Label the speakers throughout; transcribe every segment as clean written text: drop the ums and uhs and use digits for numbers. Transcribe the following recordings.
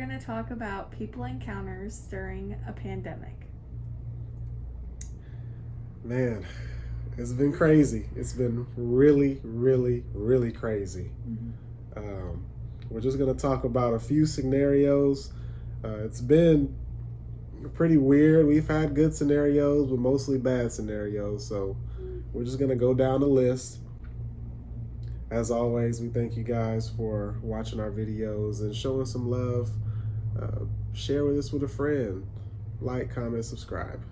Speaker 1: going to talk about people encounters during a pandemic.
Speaker 2: Man, it's been crazy. It's been really, really, really crazy. We're just going to talk about a few scenarios. It's been pretty weird. We've had good scenarios, but mostly bad scenarios. So we're just going to go down the list. As always, we thank you guys for watching our videos and showing some love. Share with us with a friend. Like, comment, subscribe.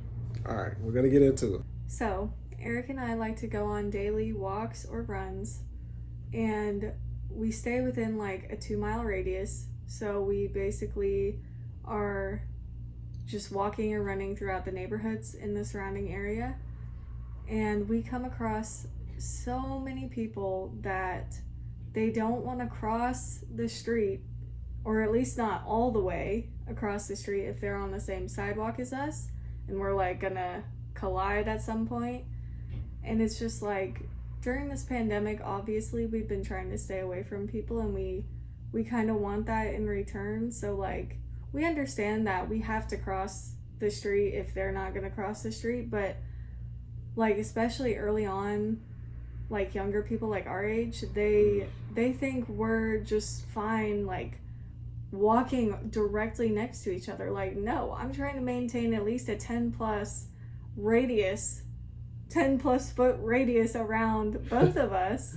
Speaker 2: All right, we're going to get into it.
Speaker 1: So, Eric and I like to go on daily walks or runs, and we stay within like a 2-mile radius. So we basically are just walking or running throughout the neighborhoods in the surrounding area. And we come across so many people that they don't want to cross the street, or at least not all the way across the street if they're on the same sidewalk as us, and we're like gonna collide at some point. And it's just like, during this pandemic, obviously we've been trying to stay away from people, and we kind of want that in return. So like, we understand that we have to cross the street if they're not gonna cross the street, but like, especially early on, like younger people like our age, they think we're just fine like walking directly next to each other. Like, no, I'm trying to maintain at least a 10 plus foot radius around both of us.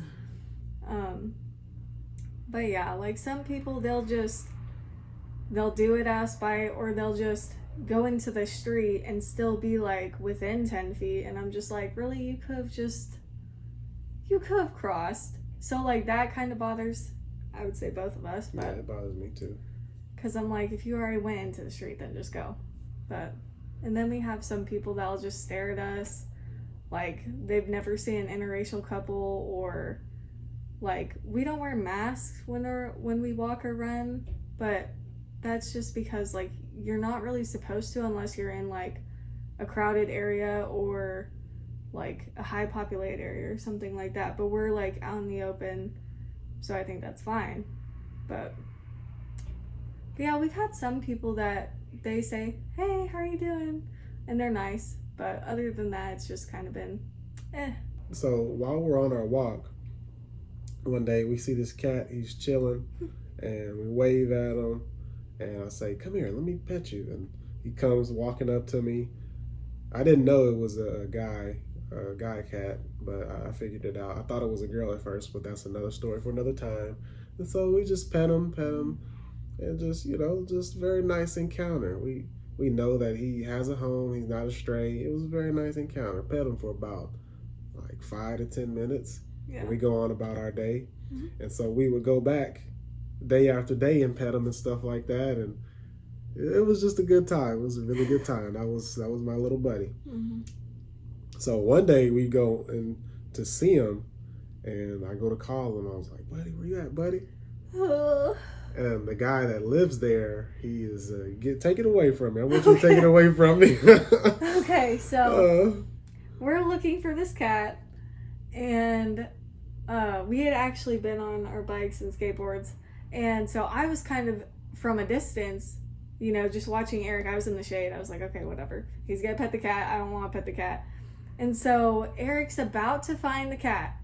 Speaker 1: But yeah, like some people, they'll do it us by, or they'll just go into the street and still be like within 10 feet. And I'm just like, really? You could have crossed. So like, that kind of bothers, I would say, both of us. But
Speaker 2: yeah, it bothers me too. Because
Speaker 1: I'm like, if you already went into the street, then just go. And then we have some people that'll just stare at us like they've never seen an interracial couple, or like, we don't wear masks when we walk or run, but that's just because like, you're not really supposed to unless you're in like a crowded area or like a high populated area or something like that. But we're like out in the open, so I think that's fine. But yeah, we've had some people that they say, hey, how are you doing? And they're nice. But other than that, it's just kind of been
Speaker 2: So while we're on our walk, one day we see this cat, he's chilling, and we wave at him, and I say, come here, let me pet you. And he comes walking up to me. I didn't know it was a guy cat, but I figured it out. I thought it was a girl at first, but that's another story for another time. And so we just pet him, and just, just very nice encounter. We know that he has a home, he's not a stray. It was a very nice encounter. Pet him for about like 5 to 10 minutes.
Speaker 1: Yeah.
Speaker 2: And we go on about our day.
Speaker 1: Mm-hmm.
Speaker 2: And so we would go back day after day and pet him and stuff like that. And it was just a good time. It was a really good time. That was my little buddy.
Speaker 1: Mm-hmm.
Speaker 2: So one day we go in to see him, and I go to call him. I was like, buddy, where you at, buddy? And the guy that lives there, he is, take it away from me. I want you to take it away from me.
Speaker 1: Okay, so we're looking for this cat, and we had actually been on our bikes and skateboards. And so I was kind of from a distance, just watching Eric. I was in the shade. I was like, okay, whatever. He's going to pet the cat. I don't want to pet the cat. And so Eric's about to find the cat.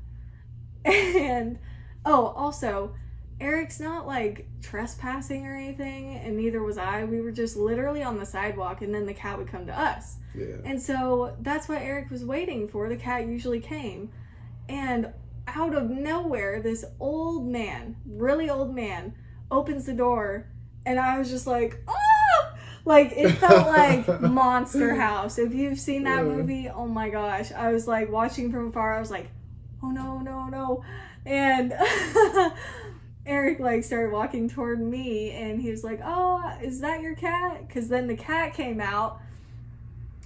Speaker 1: And, also, Eric's not like trespassing or anything, and neither was I. We were just literally on the sidewalk, and then the cat would come to us.
Speaker 2: Yeah.
Speaker 1: And so that's what Eric was waiting for. The cat usually came. And out of nowhere, this old man, really old man, opens the door, and I was just like, ah! Like, it felt like Monster House. If you've seen that movie, oh my gosh. I was like watching from afar. I was like, oh no. And Eric like started walking toward me, and he was like, oh, is that your cat? Because then the cat came out,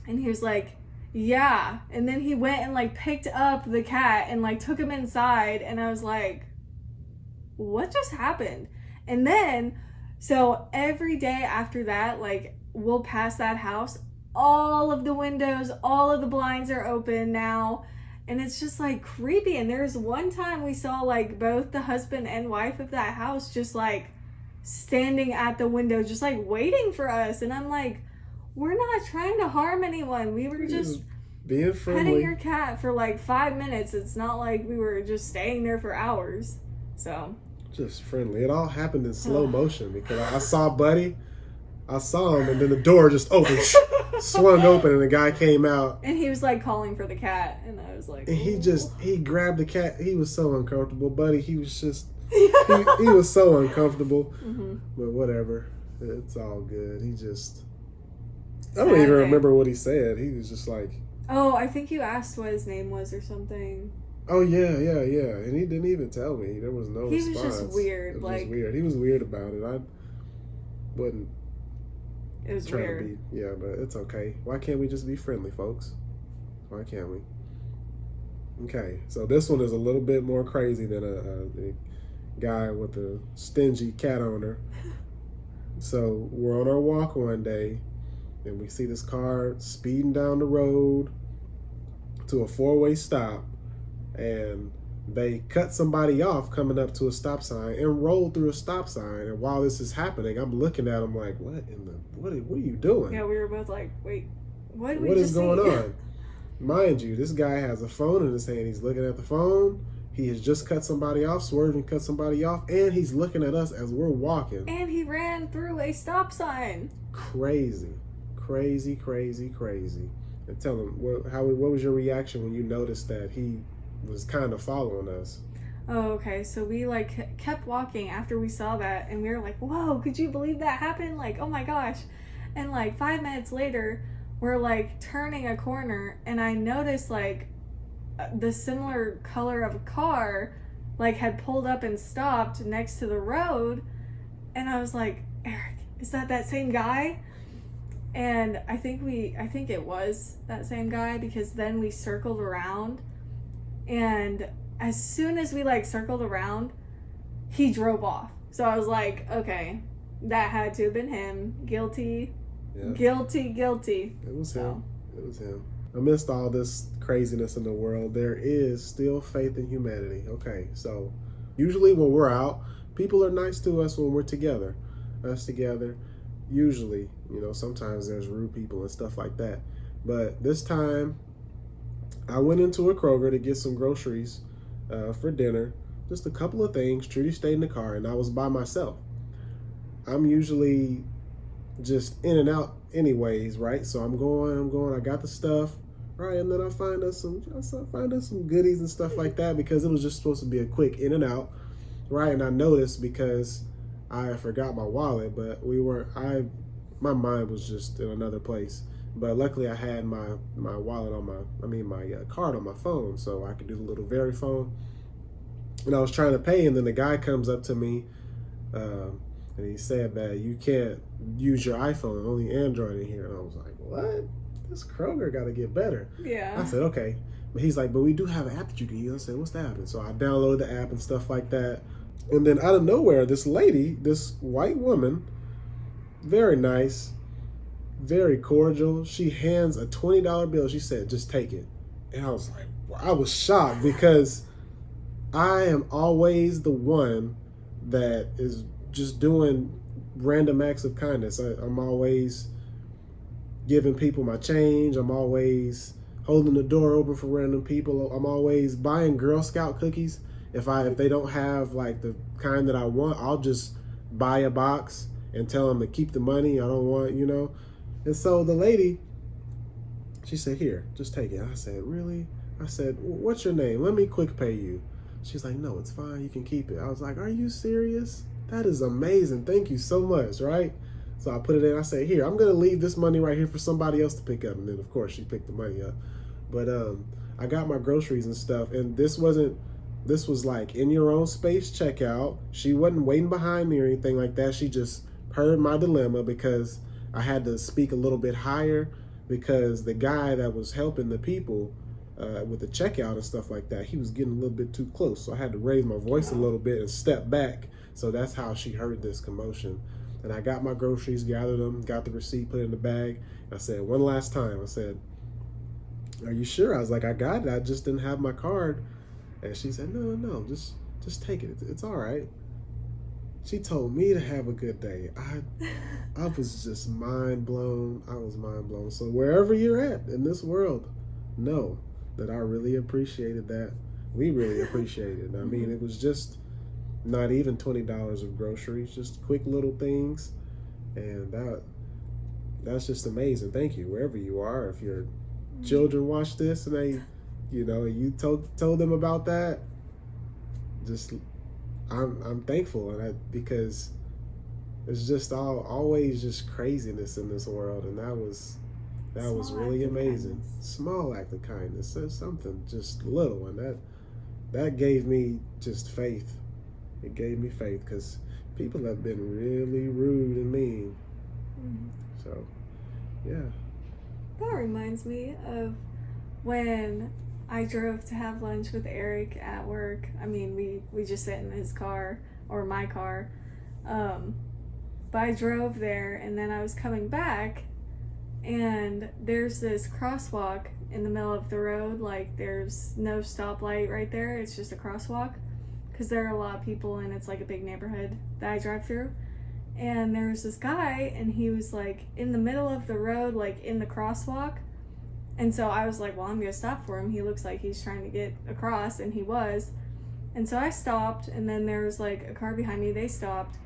Speaker 1: and he was like, yeah. And then he went and like picked up the cat and like took him inside, and I was like, what just happened? And then, so every day after that, like, we'll pass that house, all of the windows, all of the blinds are open now, and it's just like creepy. And there's one time we saw like both the husband and wife of that house just like standing at the window just like waiting for us, and I'm like, we're not trying to harm anyone. We were just
Speaker 2: being friendly.
Speaker 1: petting your cat for like 5 minutes. It's not like we were just staying there for hours. So
Speaker 2: just friendly. It all happened in slow motion because I saw Buddy. I saw him, and then the door just opened, swung open, and the guy came out.
Speaker 1: And he was like calling for the cat, and I was like,
Speaker 2: and
Speaker 1: ooh.
Speaker 2: he grabbed the cat. He was so uncomfortable, Buddy. He was just he was so uncomfortable.
Speaker 1: Mm-hmm.
Speaker 2: But whatever, it's all good. He just I
Speaker 1: Sad
Speaker 2: don't even
Speaker 1: day.
Speaker 2: remember what he said. He was just like,
Speaker 1: Oh, I think you asked what his name was or something.
Speaker 2: oh yeah, and he didn't even tell me. There was no
Speaker 1: He
Speaker 2: response.
Speaker 1: was just weird.
Speaker 2: It was
Speaker 1: Like,
Speaker 2: just weird. He was weird about it. I wasn't
Speaker 1: it was
Speaker 2: trying
Speaker 1: weird.
Speaker 2: to be. Yeah, but it's okay. Why can't we just be friendly, folks? Why can't we? Okay, so this one is a little bit more crazy than a guy with a stingy cat owner. So we're on our walk one day, and we see this car speeding down the road to a 4-way stop, and they cut somebody off coming up to a stop sign and rolled through a stop sign. And while this is happening, I'm looking at them like, what are you doing?
Speaker 1: Yeah, we were both like, wait, what
Speaker 2: What is going on? Mind you, this guy has a phone in his hand. He's looking at the phone. He has just cut somebody off, swerved and cut somebody off, and he's looking at us as we're walking.
Speaker 1: And he ran through a stop sign.
Speaker 2: Crazy. And tell him, what was your reaction when you noticed that he was kind of following us?
Speaker 1: Oh, okay. So we like kept walking after we saw that, and we were like, whoa, could you believe that happened? Like, oh my gosh. And like 5 minutes later, we're like turning a corner, and I noticed like the similar color of a car like had pulled up and stopped next to the road, and I was like, Eric, is that same guy? And I think it was that same guy, because then we circled around, and as soon as we like circled around, he drove off. So I was like, okay, that had to have been him. Guilty.
Speaker 2: Yeah.
Speaker 1: Guilty.
Speaker 2: It was him. Amidst all this craziness in the world, there is still faith in humanity. Okay, so usually when we're out, people are nice to us when we're together. Us together. Usually, sometimes there's rude people and stuff like that. But this time, I went into a Kroger to get some groceries for dinner. Just a couple of things. Trudy stayed in the car, and I was by myself. I'm usually just in and out anyways, right? So I'm going. I got the stuff, right? And then I find us some goodies and stuff like that, because it was just supposed to be a quick in and out, right? And I noticed, because I forgot my wallet, but my mind was just in another place. But luckily I had my wallet on my card on my phone, so I could do the little Verifone. And I was trying to pay, and then the guy comes up to me, and he said that you can't use your iPhone, only Android in here. And I was like, what? This Kroger got to get better.
Speaker 1: Yeah.
Speaker 2: I said, okay. But he's like, but we do have an app that you can use. I said, what's the app? And so I downloaded the app and stuff like that. And then out of nowhere, this lady, this white woman, very nice, very cordial, she hands a $20 bill. She said, just take it. And I was like, I was shocked, because I am always the one that is just doing random acts of kindness. I'm always giving people my change. I'm always holding the door open for random people. I'm always buying Girl Scout cookies. If they don't have like the kind that I want, I'll just buy a box and tell them to keep the money. I don't want, And so the lady, she said, here, just take it. I said, really? I said, what's your name? Let me quick pay you. She's like, no, it's fine. You can keep it. I was like, are you serious? That is amazing. Thank you so much, right? So I put it in. I said, here, I'm going to leave this money right here for somebody else to pick up. And then, of course, she picked the money up. But I got my groceries and stuff. And this was like in your own space checkout. She wasn't waiting behind me or anything like that. She just heard my dilemma, because I had to speak a little bit higher, because the guy that was helping the people with the checkout and stuff like that, he was getting a little bit too close. So I had to raise my voice a little bit and step back. So that's how she heard this commotion. And I got my groceries, gathered them, got the receipt, put it in the bag. I said, one last time, I said, are you sure? I was like, I got it. I just didn't have my card. And she said, no, just take it. It's all right. She told me to have a good day. I was just mind blown. I was mind blown. So wherever you're at in this world, know that I really appreciated that. We really appreciated it. I mean, it was just not even $20 of groceries, just quick little things, and that's just amazing. Thank you, wherever you are. If your children watch this and they, you told them about that, just I'm thankful, and because it's just always just craziness in this world, and that was really amazing. Small act of kindness, something just little, and that gave me just faith. It gave me faith because people have been really rude and mean. So, yeah.
Speaker 1: That reminds me of when I drove to have lunch with Eric at work. I mean, we just sit in his car, or my car. But I drove there, and then I was coming back, and there's this crosswalk in the middle of the road. Like, there's no stoplight right there. It's just a crosswalk because there are a lot of people, and it's like a big neighborhood that I drive through. And there was this guy, and he was like in the middle of the road, like in the crosswalk. And so I was like, well, I'm gonna stop for him. He looks like he's trying to get across, and he was. And so I stopped, and then there was like a car behind me. They stopped,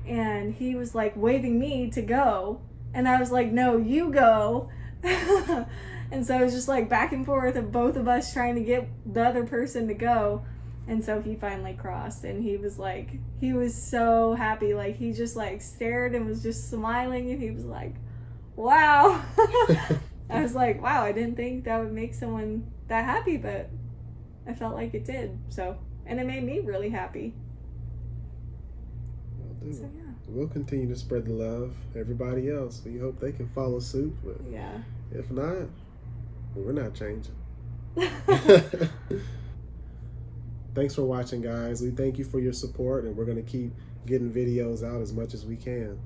Speaker 1: and he was like waving me to go, and I was like, no, you go. And so it was just like back and forth of both of us trying to get the other person to go. And so he finally crossed, and he was so happy. Like, he just like stared and was just smiling, and he was like, wow. I was like, wow, I didn't think that would make someone that happy, but I felt like it did. So, and it made me really happy.
Speaker 2: So, yeah. We'll continue to spread the love. Everybody else, we hope they can follow suit. But
Speaker 1: yeah,
Speaker 2: if not, we're not changing. Thanks for watching, guys. We thank you for your support, and we're going to keep getting videos out as much as we can.